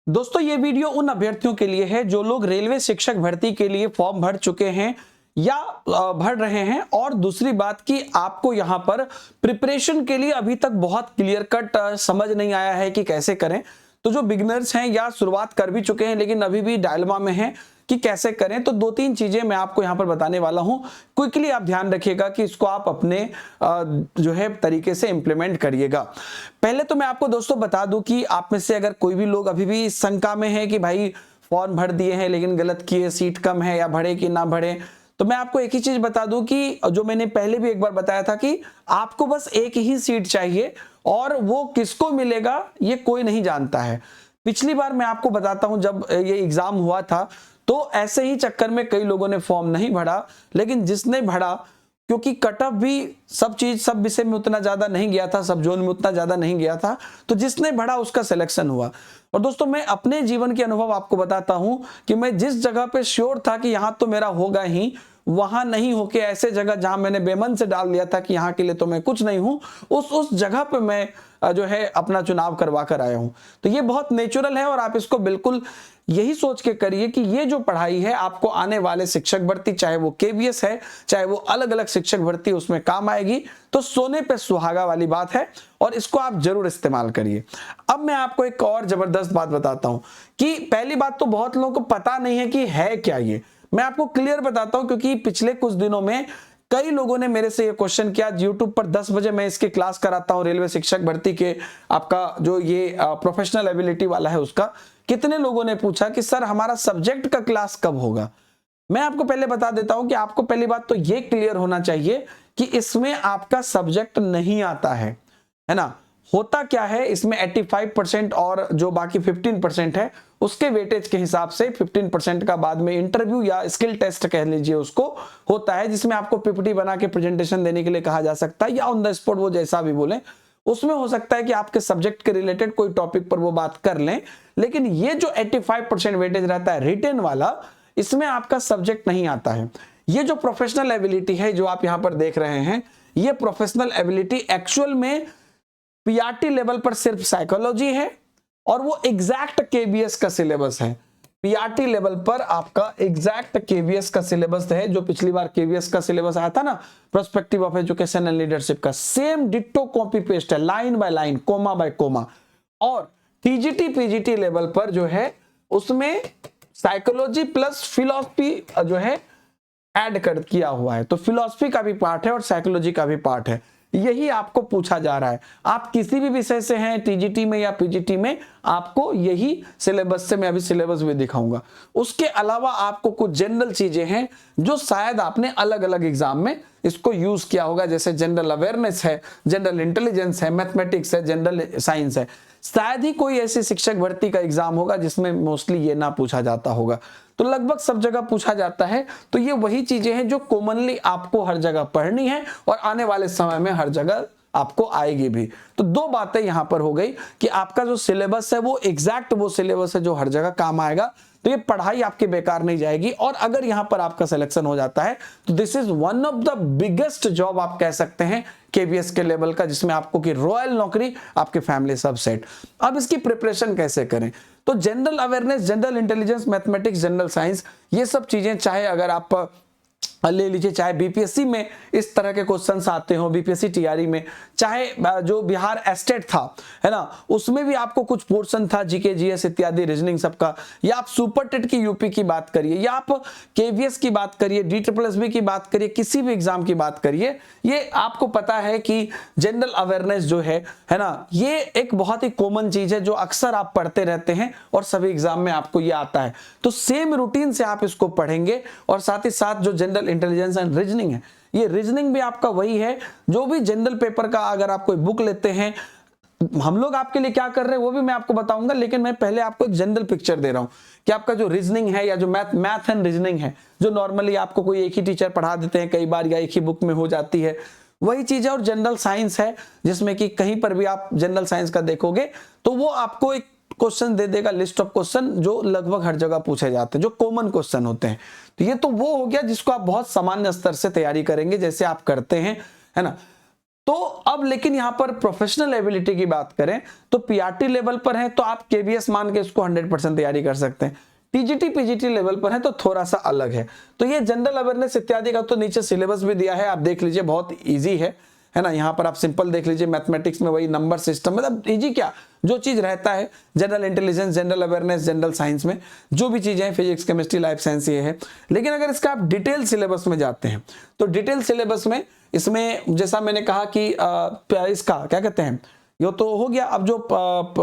दोस्तों ये वीडियो उन अभ्यर्थियों के लिए है जो लोग रेलवे शिक्षक भर्ती के लिए फॉर्म भर चुके हैं या भर रहे हैं। और दूसरी बात कि आपको यहां पर प्रिपरेशन के लिए अभी तक बहुत क्लियर कट समझ नहीं आया है कि कैसे करें। तो जो बिगनर्स हैं या शुरुआत कर भी चुके हैं लेकिन अभी भी डायलेमा में हैं कि कैसे करें, तो दो तीन चीजें मैं आपको यहां पर बताने वाला हूं। क्विकली आप ध्यान रखिएगा कि इसको आप अपने जो है तरीके से इंप्लीमेंट करिएगा। पहले तो मैं आपको दोस्तों बता दूं कि आप में से अगर कोई भी लोग अभी भी शंका में है कि भाई फॉर्म भर दिए हैं लेकिन गलत किए, सीट कम है या भरे कि ना भरे, तो मैं आपको एक ही चीज बता दूं कि जो मैंने पहले भी एक बार बताया था कि आपको बस एक ही सीट चाहिए और वो किसको मिलेगा ये कोई नहीं जानता है। पिछली बार मैं आपको बताता हूं जब ये एग्जाम हुआ था तो ऐसे ही चक्कर में कई लोगों ने फॉर्म नहीं भरा, लेकिन जिसने भरा क्योंकि कट ऑफ भी सब चीज सब विषय में उतना ज्यादा नहीं गया था, सब जोन में उतना ज्यादा नहीं गया था, तो जिसने भरा उसका सिलेक्शन हुआ। और दोस्तों मैं अपने जीवन के अनुभव आपको बताता हूं कि मैं जिस जगह पे श्योर था कि यहां तो मेरा होगा ही, वहां नहीं होके ऐसे जगह जहां मैंने बेमन से डाल दिया था कि यहां के लिए तो मैं कुछ नहीं हूं, उस जगह पे मैं जो है अपना चुनाव करवा कर आया हूं। तो ये बहुत नेचुरल है और आप इसको बिल्कुल यही सोच के करिए कि ये जो पढ़ाई है आपको आने वाले शिक्षक भर्ती, चाहे वो केवीएस है चाहे वो अलग अलग शिक्षक भर्ती, उसमें काम आएगी। तो सोने पे सुहागा वाली बात है और इसको आप जरूर इस्तेमाल करिए। अब मैं आपको एक और जबरदस्त बात बताता हूं कि पहली बात तो बहुत लोगों को पता नहीं है कि है क्या ये। मैं आपको क्लियर बताता हूं क्योंकि पिछले कुछ दिनों में कई लोगों ने मेरे से ये क्वेश्चन किया। YouTube पर 10 बजे मैं इसकी क्लास कराता हूं रेलवे शिक्षक भर्ती के, आपका जो ये प्रोफेशनल एबिलिटी वाला है उसका। कितने लोगों ने पूछा कि सर हमारा सब्जेक्ट का क्लास कब होगा। मैं आपको पहले बता देता हूं कि आपको पहली बात तो ये क्लियर होना चाहिए कि इसमें आपका सब्जेक्ट नहीं आता है ना। होता क्या है, इसमें 85% और जो बाकी 15% है उसके वेटेज के हिसाब से 15% का बाद में इंटरव्यू या स्किल टेस्ट कह लीजिए उसको होता है, जिसमें आपको पीपीटी बना के प्रेजेंटेशन देने के लिए कहा जा सकता है या ऑन द स्पॉट, वो जैसा भी बोले। उसमें हो सकता है कि आपके सब्जेक्ट के रिलेटेड कोई टॉपिक पर वो बात कर लें, लेकिन ये जो 85% वेटेज रहता है रिटेन वाला, इसमें आपका सब्जेक्ट नहीं आता है। ये जो प्रोफेशनल एबिलिटी है जो आप यहां पर देख रहे हैं, ये प्रोफेशनल एबिलिटी एक्चुअल में पीआरटी लेवल पर सिर्फ साइकोलॉजी है और वो एग्जैक्ट केबीएस का सिलेबस है। पीआरटी लेवल पर आपका एग्जैक्ट केबीएस का सिलेबस है, जो पिछली बार केबीएस का सिलेबस आया था ना, perspective of education and leadership का, सेम डिट्टो कॉपी पेस्ट है, line by line, comma by comma. और टीजीटी पीजीटी लेवल पर जो है उसमें साइकोलॉजी प्लस फिलॉसफी जो है ऐड कर किया हुआ है। तो फिलॉसफी का भी पार्ट है और साइकोलॉजी का भी पार्ट है। यही आपको पूछा जा रहा है। आप किसी भी विषय से हैं टीजीटी में या पीजीटी में, आपको यही सिलेबस से मैं अभी सिलेबस भी दिखाऊंगा। उसके अलावा आपको कुछ जनरल चीजें हैं जो शायद आपने अलग अलग एग्जाम में इसको यूज किया होगा, जैसे जनरल अवेयरनेस है, जनरल इंटेलिजेंस है, मैथमेटिक्स है, जनरल साइंस है। शायद ही कोई ऐसी शिक्षक भर्ती का एग्जाम होगा जिसमें मोस्टली ये ना पूछा जाता होगा। तो लगभग सब जगह पूछा जाता है। तो ये वही चीजें हैं जो कॉमनली आपको हर जगह पढ़नी है और आने वाले समय में हर जगह आपको आएगी भी। तो दो बातें यहां पर हो गई कि आपका जो सिलेबस है वो एग्जैक्ट वो सिलेबस है जो हर जगह काम आएगा। तो ये पढ़ाई आपकी बेकार नहीं जाएगी। और अगर यहां पर आपका सिलेक्शन हो जाता है तो this is one of the biggest job आप कह सकते हैं केबीएस के लेवल का, जिसमें आपको की रॉयल नौकरी, आपके फैमिली सब सेट। अब इसकी प्रिपरेशन कैसे करें, तो general awareness, general intelligence, mathematics, general science, ये सब चीजें चाहे अगर आप ले लीजिए, चाहे बीपीएससी में इस तरह के क्वेश्चंस आते हो, बीपीएससी टीआरई में, चाहे जो बिहार एस्टेट था है ना, उसमें भी आपको कुछ पोर्शन था जीके जीएस इत्यादि रीजनिंग सबका, या आप सुपर टेट की यूपी की बात करिए, या आप केवीएस की बात करिए, DSSB की बात करिए, किसी भी एग्जाम की बात करिए, ये आपको पता है कि जनरल अवेयरनेस जो है ना, ये एक बहुत ही कॉमन चीज है जो अक्सर आप पढ़ते रहते हैं और सभी एग्जाम में आपको ये आता है। तो सेम रूटीन से आप इसको पढ़ेंगे और साथ ही साथ जो जनरल इंटेलिजेंस एंड रीजनिंग है, ये रीजनिंग भी आपका वही है। जो भी जनरल पेपर का अगर आप कोई बुक लेते हैं, हम लोग आपके लिए क्या कर रहे हैं वो भी मैं आपको बताऊंगा, लेकिन मैं पहले आपको एक जनरल पिक्चर दे रहा हूं कि आपका जो रीजनिंग है या जो मैथ एंड रीजनिंग है, जो नॉर्मली आपको कोई एक ही टीचर पढ़ा देते हैं कई बार या एक ही बुक में हो जाती है, वही चीज है। और जनरल साइंस है जिसमें कि कहीं पर भी आप जनरल साइंस का देखोगे तो वो आपको एक क्वेश्चन दे देगा, लिस्ट ऑफ क्वेश्चन जो लगभग हर जगह पूछे जाते हैं, जो कॉमन क्वेश्चन होते हैं। तो ये तो वो हो गया जिसको आप बहुत सामान्य स्तर से तैयारी करेंगे जैसे आप करते हैं, है ना। तो अब लेकिन यहां पर प्रोफेशनल एबिलिटी की बात करें तो पीआरटी लेवल पर है तो आप केबीएस मान के इसको 100% तैयारी कर सकते हैं। टीजीटी पीजीटी लेवल पर है तो थोड़ा सा अलग है। तो ये जनरल अवेयरनेस इत्यादि का तो नीचे सिलेबस भी दिया है, आप देख लीजिए, बहुत इजी है ना। यहाँ पर आप सिंपल देख लीजिए, मैथमेटिक्स में वही नंबर सिस्टम, मतलब इजी क्या, जो चीज रहता है general intelligence, general awareness, general science में जो भी चीजें हैं, फिजिक्स, केमिस्ट्री, लाइफ साइंस, ये है। लेकिन अगर इसका आप डिटेल सिलेबस में जाते हैं तो डिटेल सिलेबस में इसमें जैसा मैंने कहा कि इसका क्या कहते हैं, ये तो हो गया। अब जो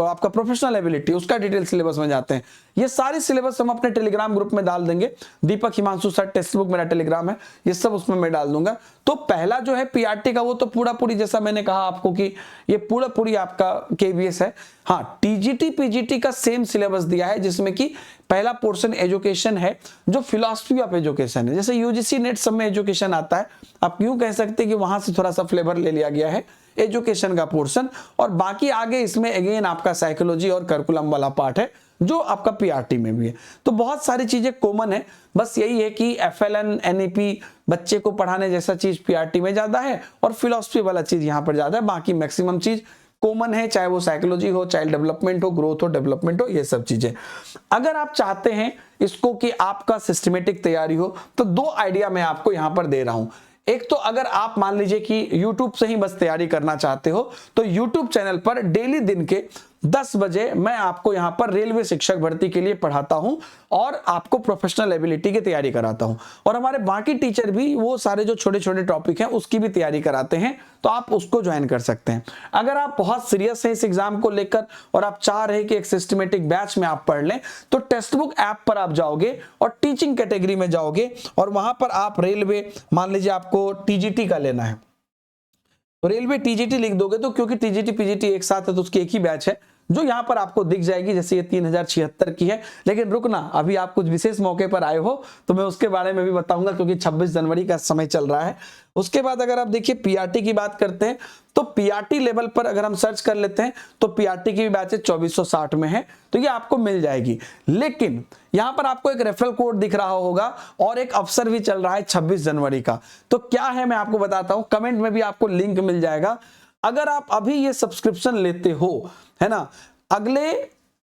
आपका प्रोफेशनल एबिलिटी, उसका डिटेल सिलेबस में जाते हैं। ये सारी सिलेबस हम अपने टेलीग्राम ग्रुप में डाल देंगे। दीपक हिमांशु सर टेक्स्ट बुक मेरा टेलीग्राम है, ये सब उसमें मैं डाल दूंगा। तो पहला जो है पीआरटी का, वो तो पूरा पूरी, जैसा मैंने कहा आपको कि ये पूरा पूरी आपका केबीएस है। हाँ, टीजीटी पीजीटी का सेम सिलेबस दिया है, जिसमें कि पहला पोर्शन एजुकेशन है, जो फिलॉसफी ऑफ एजुकेशन है। जैसे यूजीसी नेट सब में एजुकेशन आता है, आप यूं कह सकते हैं कि वहां से थोड़ा सा फ्लेवर ले लिया गया है एजुकेशन का पोर्शन, और बाकी आगे इसमें अगेन आपका साइकोलॉजी और करिकुलम वाला पार्ट है, जो आपका पीआरटी में भी है। तो बहुत सारी चीजें कॉमन है, बस यही है कि एफएलएन एनईपी बच्चे को पढ़ाने जैसा चीज पीआरटी में ज्यादा है और फिलॉसफी वाला चीज यहाँ पर ज्यादा है। बाकी मैक्सिमम चीज कॉमन है, चाहे वो साइकोलॉजी हो, चाइल्ड डेवलपमेंट हो, ग्रोथ हो, डेवलपमेंट हो, ये सब चीजें। अगर आप चाहते हैं इसको कि आपका सिस्टमेटिक तैयारी हो, तो दो आइडिया मैं आपको यहां पर दे रहा हूं। एक तो अगर आप मान लीजिए कि YouTube से ही बस तैयारी करना चाहते हो, तो YouTube चैनल पर डेली दिन के 10 बजे मैं आपको यहां पर रेलवे शिक्षक भर्ती के लिए पढ़ाता हूं और आपको प्रोफेशनल एबिलिटी की तैयारी कराता हूं। और हमारे बाकी टीचर भी वो सारे जो छोटे छोटे टॉपिक हैं उसकी भी तैयारी कराते हैं, तो आप उसको ज्वाइन कर सकते हैं। अगर आप बहुत सीरियस हैं इस एग्जाम को लेकर और आप चाह रहे हैं कि एक सिस्टमेटिक बैच में आप पढ़ लें, तो टेक्स्ट बुक ऐप पर आप जाओगे और टीचिंग कैटेगरी में जाओगे और वहां पर आप रेलवे, मान लीजिए आपको टीजीटी का लेना है, तो रेलवे टीजीटी लिख दोगे, तो क्योंकि टीजीटी पीजीटी एक साथ है तो उसकी एक ही बैच है जो यहां पर आपको दिख जाएगी। जैसे ये 3076 की है। लेकिन रुकना, अभी आप कुछ विशेष मौके पर आए हो तो मैं उसके बारे में भी बताऊंगा, क्योंकि 26 जनवरी का समय चल रहा है। उसके बाद अगर आप देखिए पीआरटी की बात करते हैं, तो पीआरटी लेवल पर अगर हम सर्च कर लेते हैं तो पीआरटी की भी बैचेस 2460 में है, तो ये आपको मिल जाएगी। लेकिन यहां पर आपको एक रेफरल कोड दिख रहा होगा और एक अवसर भी चल रहा है 26 जनवरी का। तो क्या है मैं आपको बताता हूं, कमेंट में भी आपको लिंक मिल जाएगा। अगर आप अभी ये सब्सक्रिप्शन लेते हो, है ना, अगले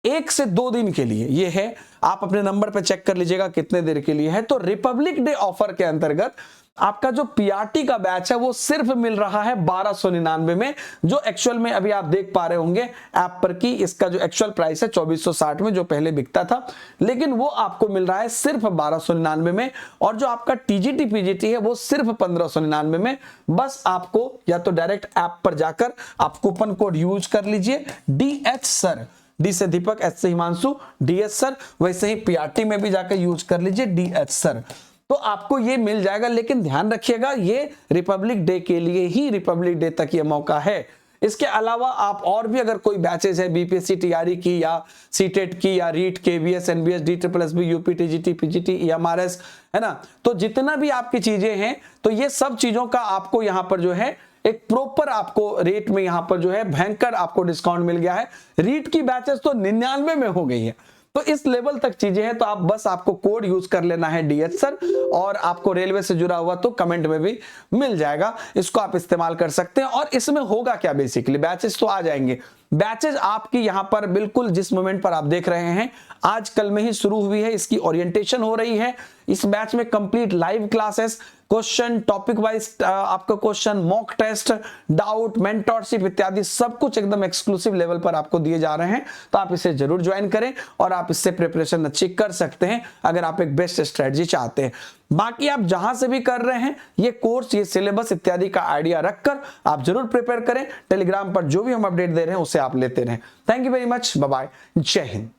1 से 2 दिन के लिए ये है, आप अपने नंबर पे चेक कर लीजिएगा कितने देर के लिए है। तो रिपब्लिक डे ऑफर के अंतर्गत आपका जो पीआरटी का बैच है वो सिर्फ मिल रहा है 1299 में, जो एक्चुअल में अभी आप देख पा रहे होंगे ऐप पर कि इसका जो एक्चुअल प्राइस है 2460 में जो पहले बिकता था, लेकिन वो आपको मिल रहा है सिर्फ 1299 में। और जो आपका टीजीटी पीजीटी है वो सिर्फ 1599 में। बस आपको या तो डायरेक्ट ऐप पर जाकर आप कूपन कोड यूज कर लीजिए DH सर, डी से दीपक, एच से हिमांशु, DS सर, वैसे ही पीआरटी में भी जाकर यूज कर लीजिए DH सर, तो आपको ये मिल जाएगा। लेकिन ध्यान रखिएगा ये रिपब्लिक डे के लिए ही, रिपब्लिक डे तक ये मौका है। इसके अलावा आप और भी अगर कोई बैचेज है बीपीएससी टीआरई की या सीटेट की या REET, KVS, NBS, DSSB, UP, TGT, PGT, EMRS, है ना, तो जितना भी आपकी चीजें हैं, तो ये सब चीजों का आपको यहाँ पर जो है एक प्रॉपर आपको रेट में यहाँ पर जो है भयंकर आपको डिस्काउंट मिल गया है। रीट की बैचेस तो 99 में हो गई है, तो इस लेवल तक चीजें हैं। तो आप बस आपको कोड यूज कर लेना है DH सर, और आपको रेलवे से जुड़ा हुआ तो कमेंट में भी मिल जाएगा, इसको आप इस्तेमाल कर सकते हैं। और इसमें होगा क्या, बेसिकली बैचेस तो आ जाएंगे। बैचेज आपकी यहां पर बिल्कुल जिस मोमेंट पर आप देख रहे हैं आज कल में ही शुरू हुई है, इसकी ओरिएंटेशन हो रही है। इस बैच में complete live classes, question, topic wise आपका question, mock test, doubt, mentorship इत्यादि सब कुछ एकदम एक्सक्लूसिव लेवल पर आपको दिए जा रहे हैं। तो आप इसे जरूर ज्वाइन करें और आप इससे प्रिपरेशन अच्छी कर सकते हैं अगर आप एक बेस्ट स्ट्रेटजी चाहते हैं। बाकी आप जहां से भी कर रहे हैं ये कोर्स, ये सिलेबस इत्यादि का आइडिया रखकर आप जरूर प्रिपेयर करें। टेलीग्राम पर जो भी हम अपडेट दे रहे हैं उससे आप लेते रहें। Thank you very much, bye bye, जय हिंद।